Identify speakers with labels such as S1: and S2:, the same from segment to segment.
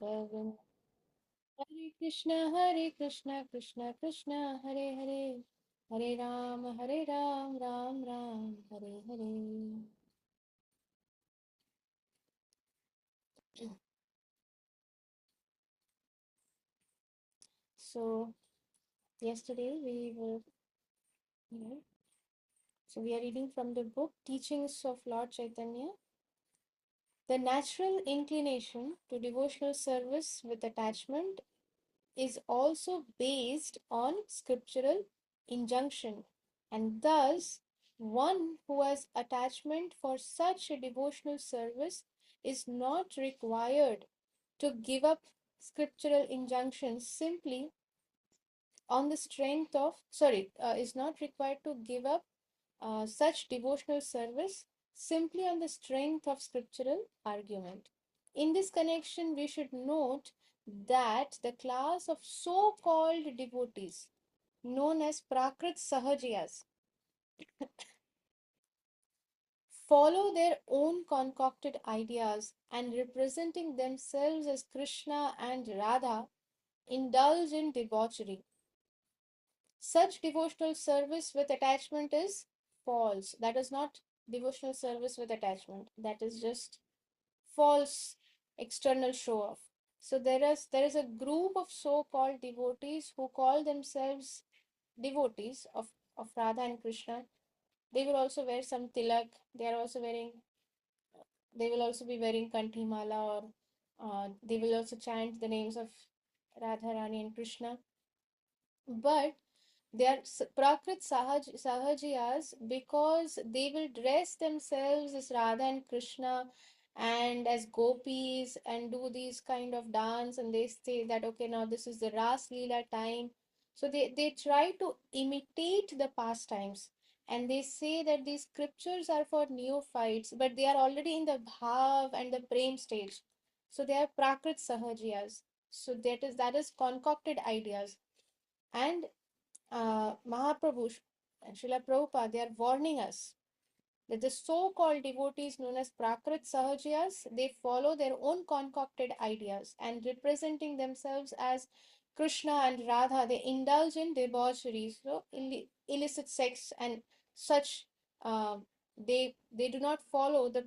S1: Govind. Krishna Krishna Krishna, Hare Hare, Hare Ram, Ram Ram, Hare Hare. So yesterday we were, you know, so we are reading from the book Teachings of Lord Chaitanya. The natural inclination to devotional service with attachment is also based on scriptural injunction, and thus one who has attachment for such a devotional service is not required to give up scriptural injunctions simply on the strength of is not required to give up such devotional service simply on the strength of scriptural argument. In this connection, we should note that the class of so-called devotees known as Prakrit Sahajiyas follow their own concocted ideas and representing themselves as Krishna and Radha indulge in debauchery. Such devotional service with attachment is false. That is not devotional service with attachment. That is just false external show off. So there is a group of so-called devotees who call themselves devotees of Radha and Krishna. They will also wear some tilak. They will also be wearing kanthimala, or they will also chant the names of Radharani and Krishna. But they are Prakrit Sahajiyas because they will dress themselves as Radha and Krishna and as gopis and do these kind of dance, and they say that okay, now this is the Ras Leela time. So they try to imitate the pastimes, and they say that these scriptures are for neophytes, but they are already in the bhav and the prem stage. So they are Prakrit Sahajiyas. So that is concocted ideas. And Mahaprabhu and Srila Prabhupada, they are warning us that the so-called devotees known as Prakrit Sahajiyas, they follow their own concocted ideas and representing themselves as Krishna and Radha, they indulge in debauchery, so illicit sex and such. Uh, they do not follow the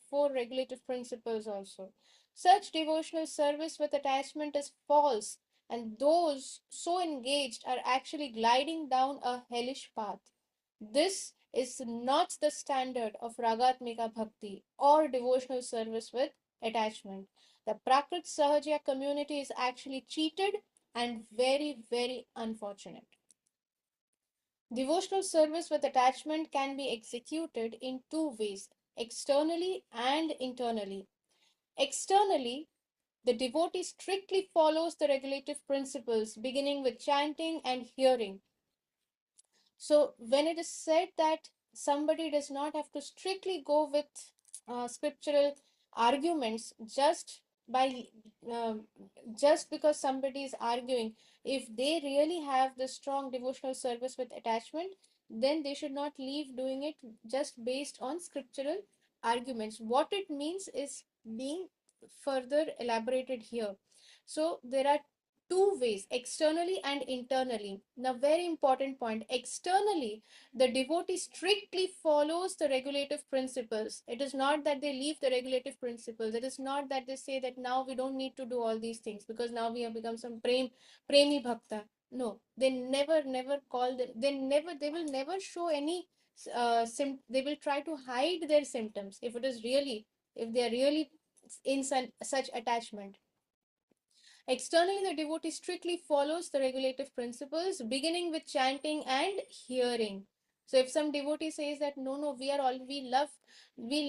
S1: four regulative principles also. Such devotional service with attachment is false, and those so engaged are actually gliding down a hellish path. This is not the standard of Ragatmika Bhakti or devotional service with attachment. The Prakrit Sahaja community is actually cheated and very, very unfortunate. Devotional service with attachment can be executed in two ways, externally and internally. Externally, the devotee strictly follows the regulative principles, beginning with chanting and hearing. So, when it is said that somebody does not have to strictly go with scriptural arguments by um just because somebody is arguing, if they really have the strong devotional service with attachment, then they should not leave doing it just based on scriptural arguments. What it means is being further elaborated here. So, there are two ways, externally and internally. Now, very important point, externally the devotee strictly follows the regulative principles. It is not that they leave the regulative principles. It is not that they say that now we don't need to do all these things because now we have become some premi bhakta. No, they never call them, they will never show any they will try to hide their symptoms if they are really in such attachment. Externally, the devotee strictly follows the regulative principles, beginning with chanting and hearing. So, if some devotee says that no, we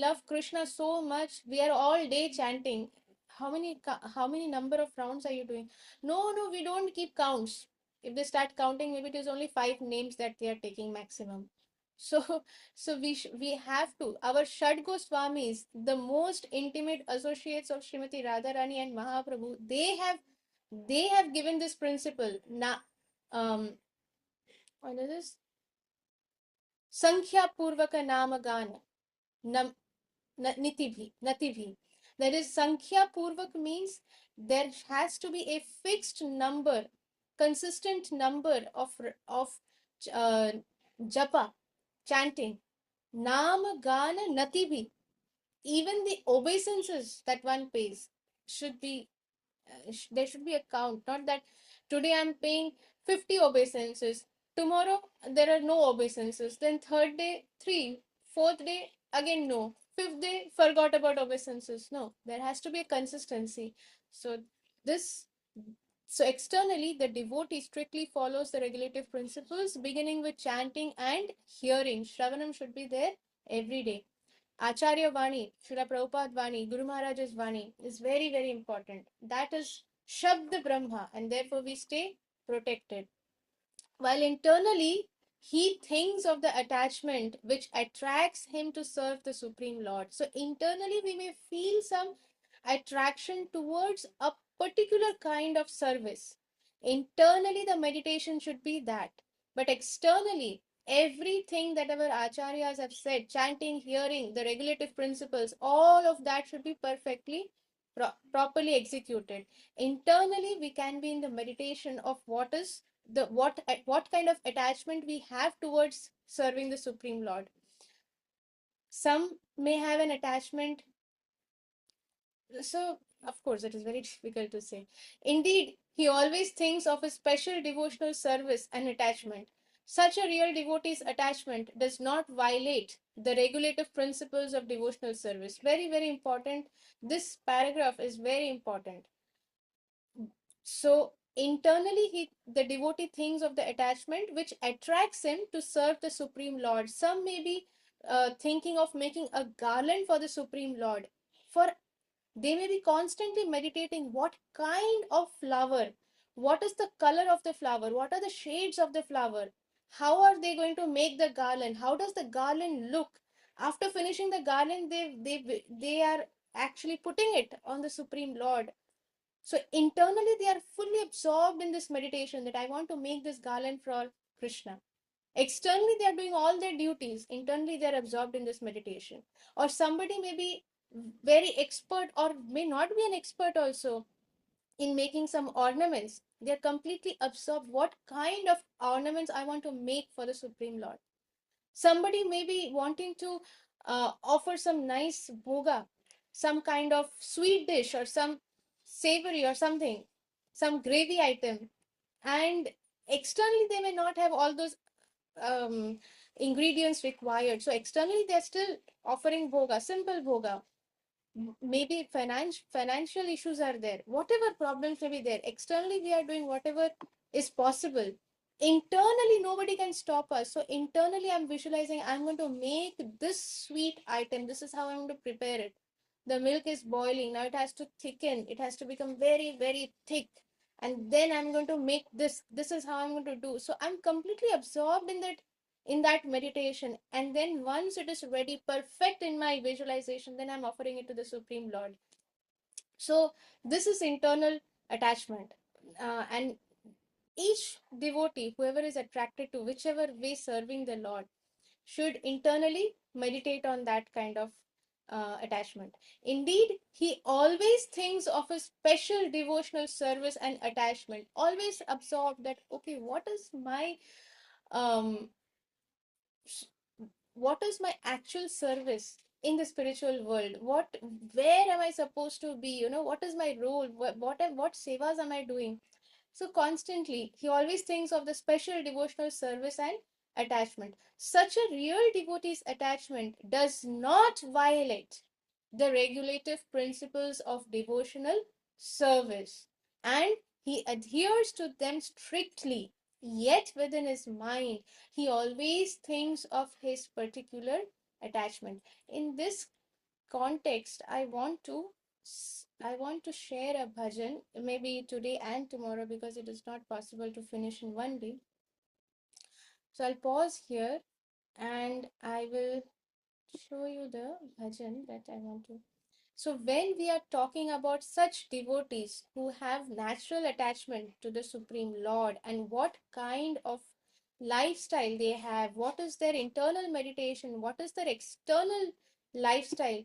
S1: love Krishna so much, we are all day chanting. How many number of rounds are you doing? No, we don't keep counts. If they start counting, maybe it is only 5 names that they are taking maximum. So, we have to. Our Shad Goswamis, the most intimate associates of Srimati Radharani and Mahaprabhu, they have given this principle. What is this? Sankhya Purvaka Namagana Nam, Nitibhi. That is, Sankhya Purvak means there has to be a fixed number, consistent number of uh, japa, chanting. Nam, Gana, Nati bhi. Even the obeisances that one pays should be, there should be a count. Not that today I'm paying 50 obeisances, tomorrow there are no obeisances, then third day 3, fourth day again no, fifth day forgot about obeisances. No, there has to be a consistency. So this so externally, the devotee strictly follows the regulative principles, beginning with chanting and hearing. Shravanam should be there every day. Acharya Vani, Srila Prabhupada Vani, Guru Maharaj's Vani is very, very important. That is Shabda Brahma, and therefore we stay protected. While internally, he thinks of the attachment which attracts him to serve the Supreme Lord. So, internally, we may feel some attraction towards a particular kind of service. Internally, the meditation should be that. But externally, everything that our acharyas have said, chanting, hearing, the regulative principles, all of that should be perfectly properly executed. Internally, we can be in the meditation of what kind of attachment we have towards serving the Supreme Lord. Some may have an attachment, so of course it is very difficult to say. Indeed, he always thinks of a special devotional service and attachment. Such a real devotee's attachment does not violate the regulative principles of devotional service. Very, very important. This paragraph is very important. So internally, the devotee thinks of the attachment which attracts him to serve the Supreme Lord. Some may be thinking of making a garland for the Supreme Lord. For they may be constantly meditating what kind of flower, what is the color of the flower, what are the shades of the flower, how are they going to make the garland, how does the garland look. After finishing the garland, they are actually putting it on the Supreme Lord. So internally, they are fully absorbed in this meditation that I want to make this garland for Krishna. Externally, they are doing all their duties. Internally, they are absorbed in this meditation. Or somebody may be very expert or may not be an expert also in making some ornaments. They are completely absorbed. What kind of ornaments I want to make for the Supreme Lord? Somebody may be wanting to offer some nice bhoga, some kind of sweet dish or some savory or something, some gravy item, and externally they may not have all those ingredients required. So externally they're still offering bhoga, simple bhoga. Maybe financial issues are there, whatever problems may be there, externally we are doing whatever is possible. Internally nobody can stop us. So internally I'm visualizing I'm going to make this sweet item, this is how I'm going to prepare it. The milk is boiling now, it has to thicken, it has to become very, very thick, and then I'm going to make this is how I'm going to do. So I'm completely absorbed in that meditation, and then once it is ready perfect in my visualization, then I'm offering it to the Supreme Lord. So this is internal attachment. And each devotee, whoever is attracted to whichever way serving the Lord, should internally meditate on that kind of attachment. Indeed, he always thinks of a special devotional service and attachment, always absorbed that, okay, um, what is my actual service in the spiritual world? Where am I supposed to be? What is my role? What sevas am I doing? So constantly, he always thinks of the special devotional service and attachment. Such a real devotee's attachment does not violate the regulative principles of devotional service, and he adheres to them strictly. Yet within his mind, he always thinks of his particular attachment. In this context, I want to share a bhajan, maybe today and tomorrow, because it is not possible to finish in one day. So I'll pause here and I will show you the bhajan that I want to. So when we are talking about such devotees who have natural attachment to the Supreme Lord, and what kind of lifestyle they have, what is their internal meditation, what is their external lifestyle.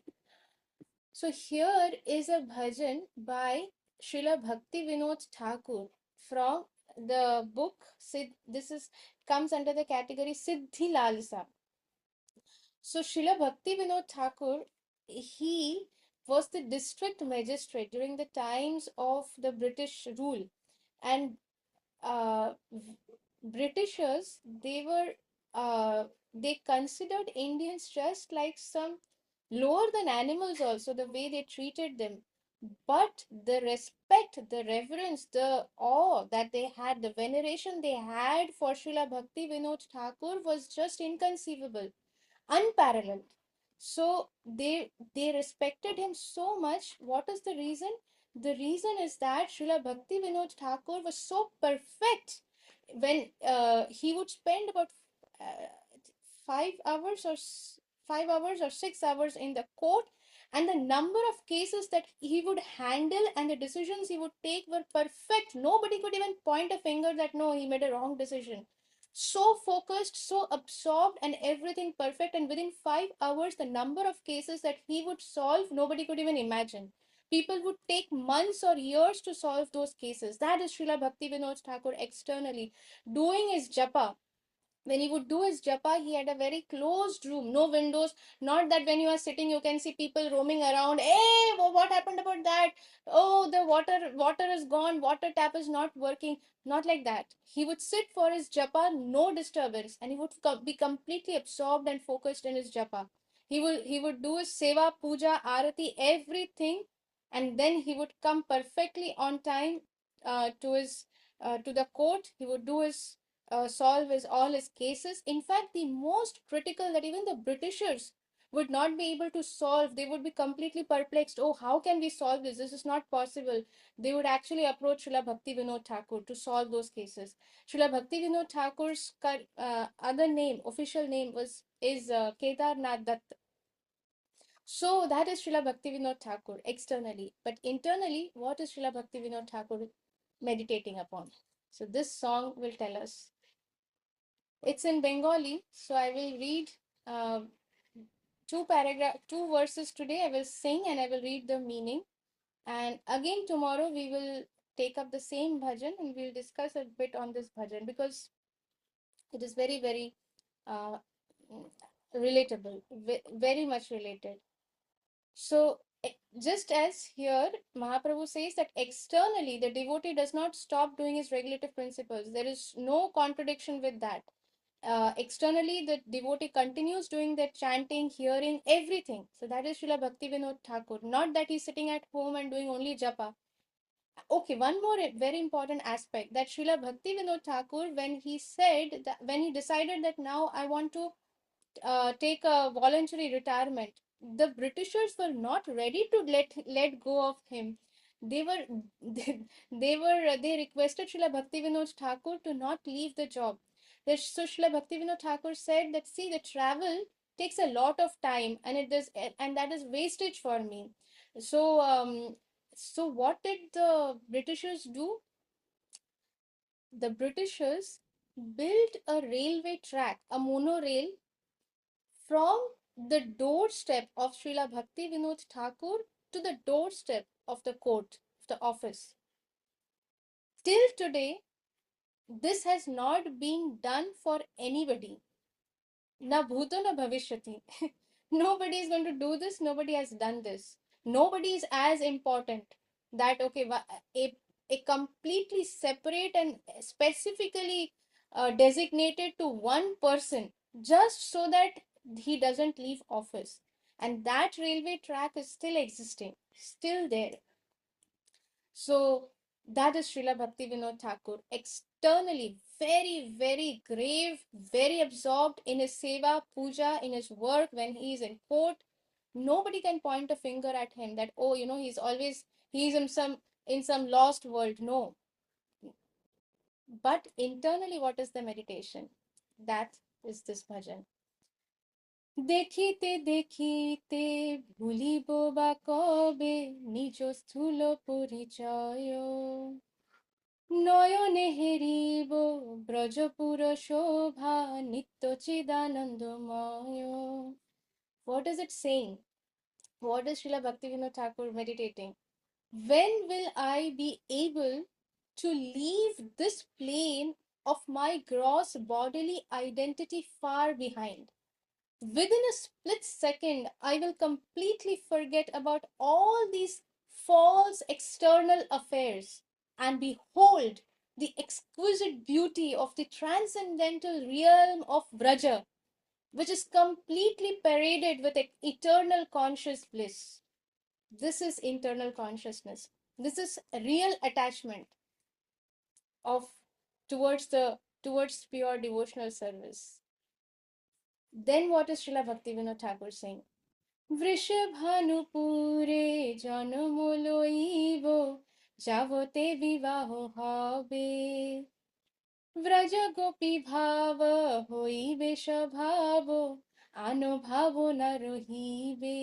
S1: So here is a bhajan by Srila Bhakti Vinod Thakur from the book this is comes under the category Siddhi Lalsa. So Srila Bhakti Vinod Thakur, he was the district magistrate during the times of the British rule, and uh, Britishers, they considered Indians just like some lower than animals also, the way they treated them. But the respect, the reverence, the awe that they had, the veneration they had for Srila Bhakti Vinod Thakur was just inconceivable, unparalleled. So they respected him so much. What is the reason? The reason is that Srila Bhakti Vinod Thakur was so perfect when he would spend about uh, 5 hours or 5 hours or 6 hours in the court, and the number of cases that he would handle and the decisions he would take were perfect. Nobody could even point a finger that no, he made a wrong decision. So focused, so absorbed, and everything perfect. And within 5 hours, the number of cases that he would solve, nobody could even imagine. People would take months or years to solve those cases. That is Srila Bhakti Vinod Thakur externally doing his japa. When he would do his japa, he had a very closed room, no windows. Not that when you are sitting, you can see people roaming around. Hey, what happened about that? Oh, the water is gone. Water tap is not working. Not like that. He would sit for his japa, no disturbance, and he would be completely absorbed and focused in his japa. He would do his seva, puja, arati, everything, and then he would come perfectly on time to the court. He would do his solve all his cases. In fact, the most critical that even the Britishers would not be able to solve, they would be completely perplexed. Oh, how can we solve this? This is not possible. They would actually approach Srila Bhakti Vinod Thakur to solve those cases. Srila Bhakti Vinod Thakur's other name, official name, is Kedarnath Dutt. So that is Srila Bhakti Vinod Thakur externally. But internally, what is Srila Bhakti Vinod Thakur meditating upon? So this song will tell us. It's in Bengali, so I will read uh, two verses today. I will sing and I will read the meaning. And again tomorrow we will take up the same bhajan and we'll discuss a bit on this bhajan because it is very, very uh, relatable, very much related. So, just as here Mahaprabhu says that externally the devotee does not stop doing his regulative principles, there is no contradiction with that. Externally, the devotee continues doing the chanting, hearing, everything. So, that is Srila Bhakti Vinod Thakur. Not that he's sitting at home and doing only japa. Okay, one more very important aspect that Srila Bhakti Vinod Thakur, when he decided that now I want to take a voluntary retirement. The Britishers were not ready to let go of him. They were they requested Srila Bhakti Vinod Thakur to not leave the job. So Srila Bhakti Vinod Thakur said that see the travel takes a lot of time and that is wastage for me. So so what did the Britishers do? The Britishers built a railway track, a monorail from the doorstep of Srila Bhakti Vinod Thakur to the doorstep of the court, of the office. Till today, this has not been done for anybody. Na bhuto na bhavishyati. Nobody is going to do this. Nobody has done this. Nobody is as important that, okay, a completely separate and specifically designated to one person just so that he doesn't leave office. And that railway track is still existing, still there. So that is Srila Bhakti Vinod Thakur. Externally, very, very grave, very absorbed in his seva, puja, in his work when he is in court. Nobody can point a finger at him that, oh, he's in some lost world. No. But internally, what is the meditation? That is this bhajan. দেখিতে দেখিতে ভুলিব বা কবে নিজ স্থূল পরিচয় নয়নে হেরিব ব্রজপুর শোভা নিত্য চিদানন্দময়. What is it saying? What is Srila Bhaktivinoda Thakur meditating? When will I be able to leave this plane of my gross bodily identity far behind? Within a split second, I will completely forget about all these false external affairs and behold the exquisite beauty of the transcendental realm of Vraja, which is completely paraded with eternal conscious bliss. This is internal consciousness. This is real attachment of towards pure devotional service. Then what is Srila Bhaktivinoda Thakur saying? বৃষভানুপুরে জনম লইব যাবতে বিবাহ হবে ব্রজ গোপী ভাব হইবে স্বভাব আনো ভাবনা রহিবে.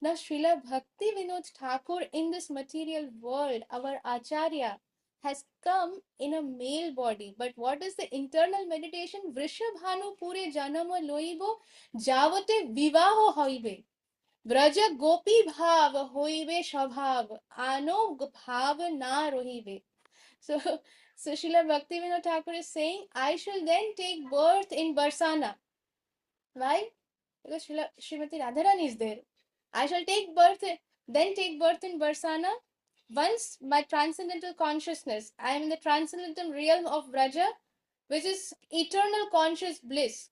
S1: Now, Srila Bhakti Vinod Thakur in this material world, our Acharya, has come in a male body. But what is the internal meditation? Vrishabhanu pure janama loibo javate vivaho hoibe. Vraja gopi bhav hoibe shabhav. Ano bhav na rohibe. So, so Srila Bhakti Vinod Thakur is saying, I shall then take birth in Barsana. Why? Because Srimati Radharani is there. I shall then take birth in Barsana. Once my transcendental consciousness, I am in the transcendental realm of Vraja, which is eternal conscious bliss.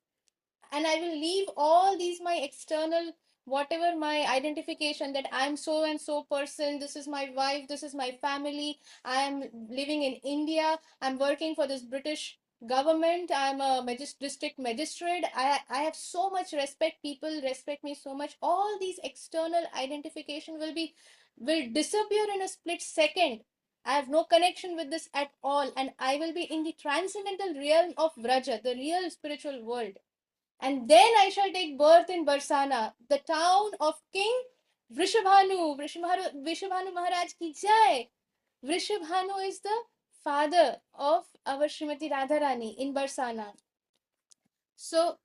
S1: And I will leave all these my external, whatever my identification that I'm so and so person, this is my wife, this is my family, I am living in India, I'm working for this British government, I'm a district magistrate, I have so much respect, people respect me so much. All these external identification will disappear in a split second. I have no connection with this at all, and I will be in the transcendental realm of Vraja, the real spiritual world. And then I shall take birth in Barsana, the town of King Vrishabhanu. Vrishabhanu Maharaj ki jai. Vrishabhanu is the father of our Srimati Radharani in Barsana. So,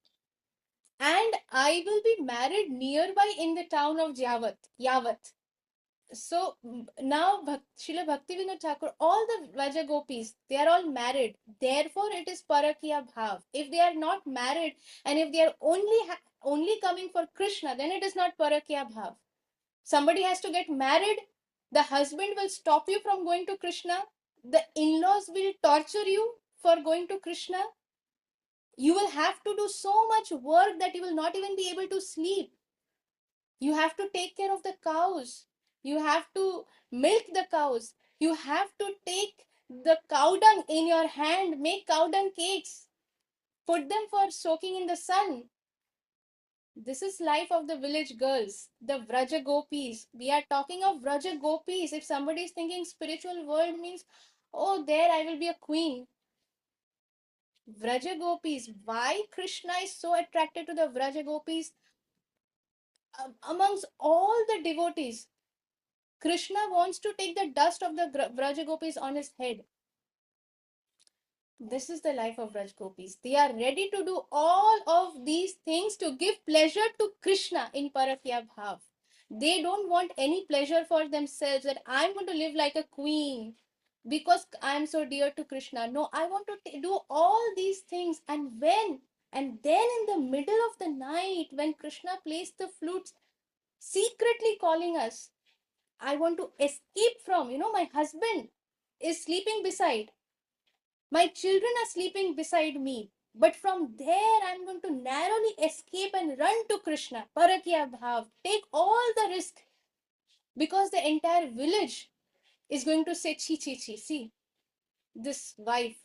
S1: and I will be married nearby in the town of Yavat. So now Srila Bhaktivinoda Thakur, all the Vraja gopis, they are all married. Therefore, it is Parakya Bhav. If they are not married and if they are only coming for Krishna, then it is not Parakya Bhav. Somebody has to get married. The husband will stop you from going to Krishna. The in-laws will torture you for going to Krishna. You will have to do so much work that you will not even be able to sleep. You have to take care of the cows. You have to milk the cows. You have to take the cow dung in your hand, make cow dung cakes, put them for soaking in the sun. This is life of the village girls, the Vraja Gopis. We are talking of Vraja Gopis. If somebody is thinking spiritual world means, oh, there I will be a queen. Vraja Gopis. Why Krishna is so attracted to the Vraja Gopis? Amongst all the devotees, Krishna wants to take the dust of the Vraja Gopis on his head. This is the life of Vraj Gopis. They are ready to do all of these things to give pleasure to Krishna in Parakya Bhav. They don't want any pleasure for themselves that I'm going to live like a queen because I'm so dear to Krishna. No, I want to do all these things. And then in the middle of the night, when Krishna plays the flutes, secretly calling us, I want to escape from, my husband is sleeping beside. My children are sleeping beside me. But from there, I'm going to narrowly escape and run to Krishna. Parakya Bhav. Take all the risk. Because the entire village is going to say, Chi, Chi, Chi. See, this wife.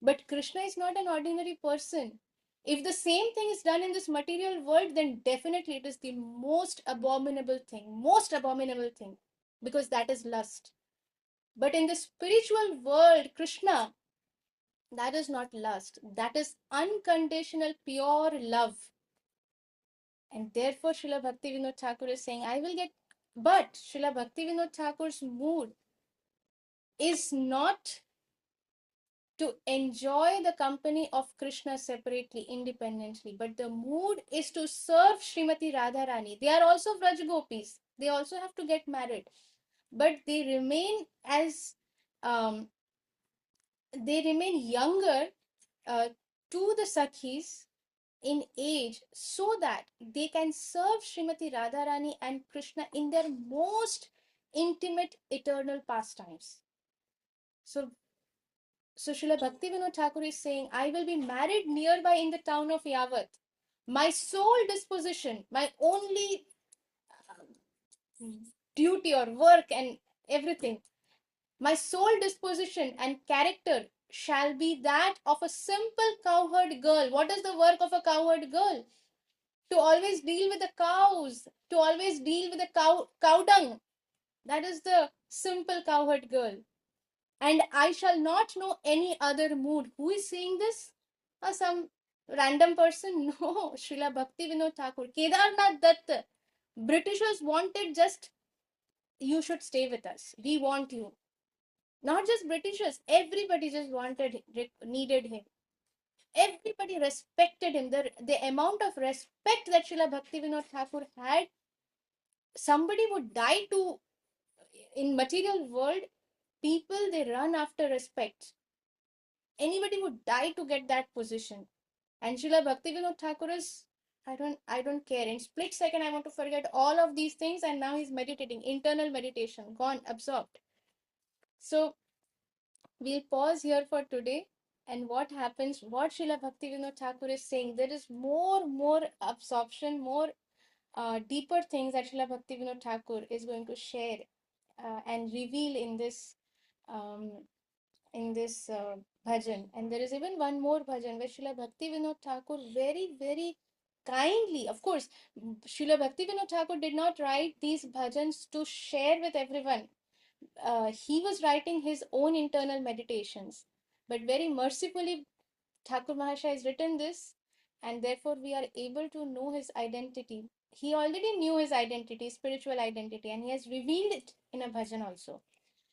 S1: But Krishna is not an ordinary person. If the same thing is done in this material world, then definitely it is the most abominable thing. Most abominable thing. Because that is lust. But in the spiritual world, Krishna, that is not lust. That is unconditional, pure love. And therefore, Srila Bhaktivinoda Thakur is saying, I will get. But Srila Bhaktivinoda Thakur's mood is not to enjoy the company of Krishna separately, independently. But the mood is to serve Srimati Radharani. They are also Vraj Gopis. They also have to get married. But they remain as they remain younger uh, to the Sakhis in age, so that they can serve Srimati Radharani and Krishna in their most intimate eternal pastimes. So Srila Bhaktivinoda Thakur is saying, I will be married nearby in the town of Yavat. My sole disposition, my only duty or work and everything, my sole disposition and character shall be that of a simple cowherd girl. What is the work of a cowherd girl? To always deal with the cows, to always deal with the cow dung. That is the simple cowherd girl. And I shall not know any other mood. Who is saying this? Some random person? No, Srila Bhakti Vinod Thakur. Kedarnath Dutt. Britishers wanted just, you should stay with us. We want you. Not just Britishers, everybody just wanted, needed him. Everybody respected him. The amount of respect that Srila Bhakti Vinod Thakur had, somebody would die to, in material world, people, they run after respect. Anybody would die to get that position. And Srila Bhaktivinoda Thakur is, I don't care. In split second, I want to forget all of these things, and now he's meditating, internal meditation, gone, absorbed. So we'll pause here for today. And what happens, what Srila Bhaktivinoda Thakur is saying, there is more absorption, more deeper things that Srila Bhaktivinoda Thakur is going to share and reveal um, in this bhajan. And there is even one more bhajan where Srila Bhakti Vinod Thakur very kindly, of course, Srila Bhakti Vinod Thakur did not write these bhajans to share with everyone. He was writing his own internal meditations. But very mercifully, Thakur Mahasaya has written this, and therefore we are able to know his identity. He already knew his identity, spiritual identity, and he has revealed it in a bhajan also.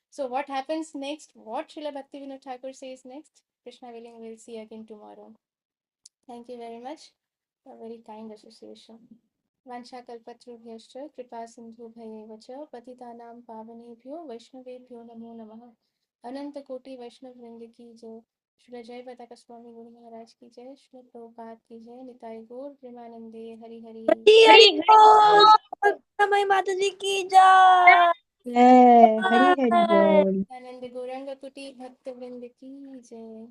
S1: So what happens next? What Srila Bhaktivinoda Thakur says next? Krishna willing, we'll see again tomorrow. Thank you very much for a very kind association. Vanchakalpatrubhyascha kripa sindhubhayeva cha patitanam pavanebhyo vaishnavebhyo namo namah. अनंत कोटि वैष्णव वृंद की जय. श्री जय पताका स्वामी गुरु महाराज की जय. श्री प्रभुपाद की जय. निताई गौर प्रेमानंदे हरि हरि.
S2: हरि बोल समय माता जी की जय.
S3: जय हरि हरि बोल.
S1: आनंद गौरंग कुटी भक्त वृंद की जय.